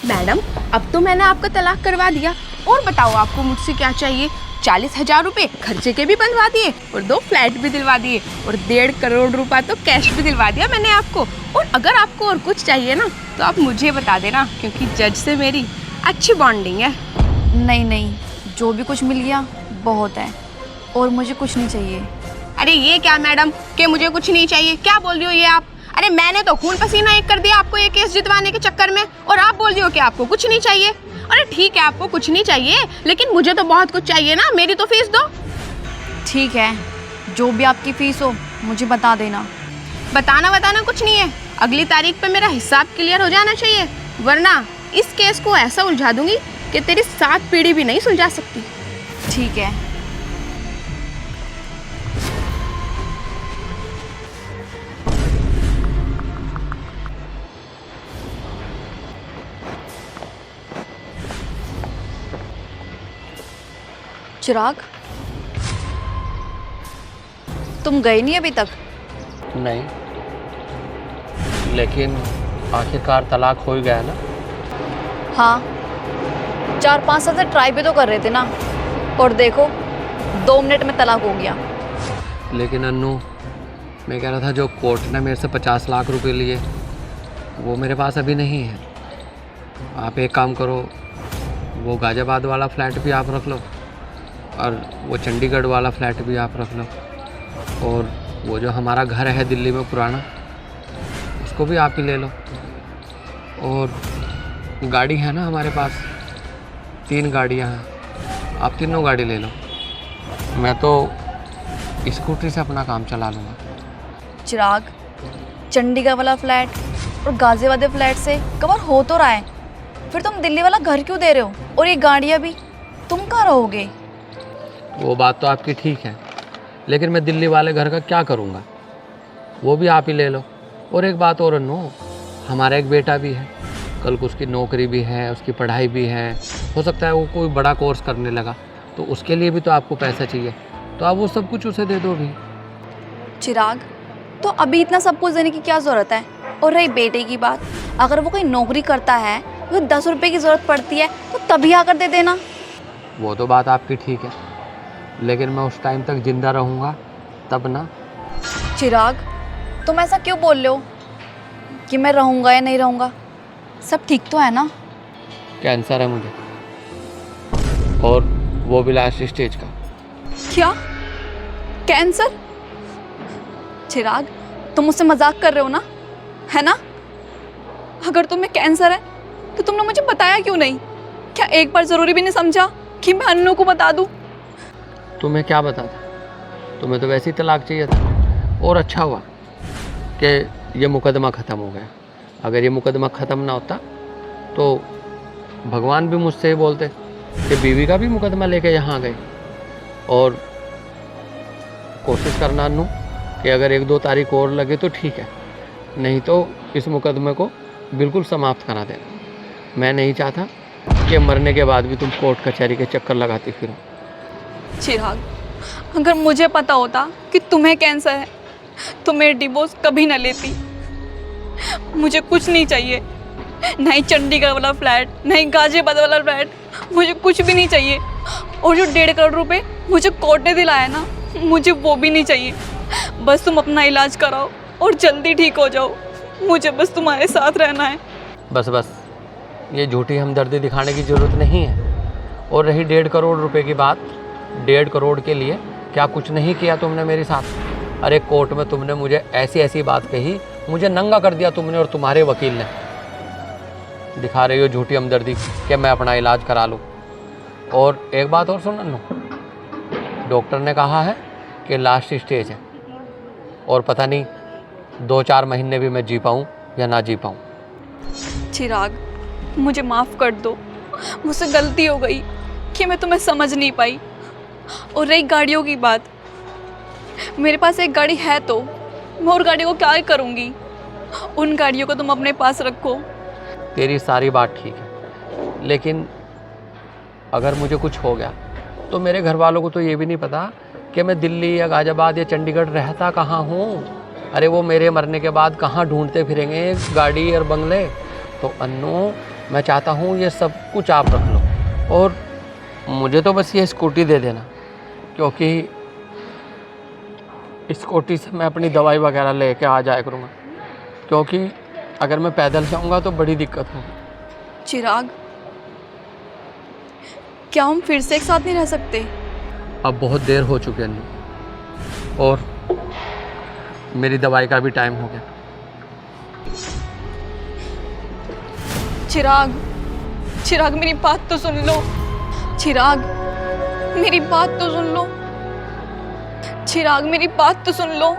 Madam, अब तो मैंने आपका तलाक करवा दिया, और बताओ आपको मुझसे क्या चाहिए? 40,000 रुपये खर्चे के भी बनवा दिए, और 2 फ्लैट भी दिलवा दिए, और 1.5 करोड़ रुपया तो कैश भी दिलवा दिया मैंने आपको। और अगर आपको और कुछ चाहिए ना तो आप मुझे बता देना, क्योंकि जज से मेरी अच्छी बॉन्डिंग है। नहीं नहीं, जो भी कुछ मिल गया बहुत है, और मुझे कुछ नहीं चाहिए। अरे ये क्या मैडम कि मुझे कुछ नहीं चाहिए, क्या बोल रही हो ये आप? अरे मैंने तो खून पसीना एक कर दिया आपको ये केस जितवाने के चक्कर में, और आप बोल रही हो कि आपको कुछ नहीं चाहिए। अरे ठीक है, आपको कुछ नहीं चाहिए, लेकिन मुझे तो बहुत कुछ चाहिए ना, मेरी तो फीस दो। ठीक है, जो भी आपकी फीस हो मुझे बता देना। बताना कुछ नहीं है, अगली तारीख पे मेरा हिसाब क्लियर हो जाना चाहिए, वरना इस केस को ऐसा उलझा दूंगी कि तेरी 7 पीढ़ी भी नहीं सुलझा सकती। ठीक है। चिराग, तुम गए नहीं अभी तक? नहीं, लेकिन आखिरकार तलाक हो ही गया ना। हाँ, 4-5 साल से ट्राई भी तो कर रहे थे ना, और देखो 2 मिनट में तलाक हो गया। लेकिन अन्नू, मैं कह रहा था जो कोर्ट ने मेरे से 50 लाख रुपए लिए वो मेरे पास अभी नहीं है। आप एक काम करो, वो गाजियाबाद वाला फ्लैट भी आप रख लो, और वो चंडीगढ़ वाला फ्लैट भी आप रख लो, और वो जो हमारा घर है दिल्ली में पुराना, उसको भी आप ही ले लो। और गाड़ी है ना हमारे पास, 3 गाड़ियाँ हैं, आप तीनों गाड़ी ले लो। मैं तो स्कूटी से अपना काम चला लूँगा। चिराग, चंडीगढ़ वाला फ्लैट और गाजियाबाद फ्लैट से कवर हो तो रहा है, फिर तुम दिल्ली वाला घर क्यों दे रहे हो? और ये गाड़ियाँ भी, तुम कहाँ रहोगे? वो बात तो आपकी ठीक है, लेकिन मैं दिल्ली वाले घर का क्या करूँगा? वो भी आप ही ले लो। और एक बात और अन्नू, हमारा एक बेटा भी है, कल को उसकी नौकरी भी है, उसकी पढ़ाई भी है, हो सकता है वो कोई बड़ा कोर्स करने लगा, तो उसके लिए भी तो आपको पैसा चाहिए, तो आप वो सब कुछ उसे दे दो भी। चिराग, तो अभी इतना सब कुछ देने की क्या ज़रूरत है? और रही बेटे की बात, अगर वो कोई नौकरी करता है, तो 10 रुपये की ज़रूरत पड़ती है तो तभी आकर दे देना। वो तो बात आपकी ठीक है, लेकिन मैं उस टाइम तक जिंदा रहूँगा तब ना। चिराग, तुम ऐसा क्यों बोल रहे हो कि मैं रहूँगा या नहीं रहूँगा? सब ठीक तो है ना? कैंसर है मुझे, और वो भी लास्ट स्टेज का। क्या? कैंसर? चिराग, तुम मुझसे मजाक कर रहे हो ना, है ना? अगर तुम्हें कैंसर है तो तुमने मुझे बताया क्यों नहीं? क्या एक बार ज़रूरी भी नहीं समझा कि मैं अन्नू को बता दूँ? तुम्हें क्या बताता, तुम्हें तो वैसे ही तलाक चाहिए था, और अच्छा हुआ कि ये मुकदमा ख़त्म हो गया। अगर ये मुकदमा ख़त्म ना होता तो भगवान भी मुझसे ही बोलते कि बीवी का भी मुकदमा लेके यहाँ गए। और कोशिश करना अन्नू कि अगर 1-2 तारीख और लगे तो ठीक है, नहीं तो इस मुकदमे को बिल्कुल समाप्त करा देना। मैं नहीं चाहता कि मरने के बाद भी तुम कोर्ट कचहरी के चक्कर लगाती फिरो। चिराग, अगर मुझे पता होता कि तुम्हें कैंसर है तो मैं डिवोर्स कभी ना लेती। मुझे कुछ नहीं चाहिए, नहीं चंडीगढ़ वाला फ्लैट, नहीं गाजियाबाद वाला फ्लैट, मुझे कुछ भी नहीं चाहिए। और जो 1.5 करोड़ रुपए मुझे कोर्ट ने दिलाया ना, मुझे वो भी नहीं चाहिए। बस तुम अपना इलाज कराओ और जल्दी ठीक हो जाओ, मुझे बस तुम्हारे साथ रहना है। बस ये झूठी हमदर्दी दिखाने की ज़रूरत नहीं है। और रही 1.5 करोड़ रुपए की बात, 1.5 करोड़ के लिए क्या कुछ नहीं किया तुमने मेरे साथ? अरे कोर्ट में तुमने मुझे ऐसी बात कही, मुझे नंगा कर दिया तुमने और तुम्हारे वकील ने। दिखा रही हो झूठी हमदर्दी कि मैं अपना इलाज करा लूँ। और एक बात और सुन लो, डॉक्टर ने कहा है कि लास्ट स्टेज है, और पता नहीं 2-4 महीने भी मैं जी पाऊँ या ना जी पाऊँ। चिराग, मुझे माफ़ कर दो, मुझसे गलती हो गई कि मैं तुम्हें समझ नहीं पाई। और रही गाड़ियों की बात, मेरे पास एक गाड़ी है तो मैं और गाड़ी को क्या करूँगी? उन गाड़ियों को तुम अपने पास रखो। तेरी सारी बात ठीक है, लेकिन अगर मुझे कुछ हो गया तो मेरे घर वालों को तो ये भी नहीं पता कि मैं दिल्ली या गाजियाबाद या चंडीगढ़ रहता कहाँ हूँ। अरे वो मेरे मरने के बाद कहाँ ढूंढते फिरेंगे गाड़ी और बंगले। तो अन्नू, मैं चाहता हूँ ये सब कुछ आप रख लो और मुझे तो बस ये स्कूटी दे देना, क्योंकि इस स्कूटी से मैं अपनी दवाई वगैरह लेके आ जाया करूँगा, क्योंकि अगर मैं पैदल जाऊँगा तो बड़ी दिक्कत होगी। चिराग, क्या हम फिर से एक साथ नहीं रह सकते? अब बहुत देर हो चुकी है अन्नू, और मेरी दवाई का भी टाइम हो गया। चिराग, चिराग मेरी बात तो सुन लो। चिराग, मेरी बात तो सुन लो। चिराग मेरी बात तो सुन लो।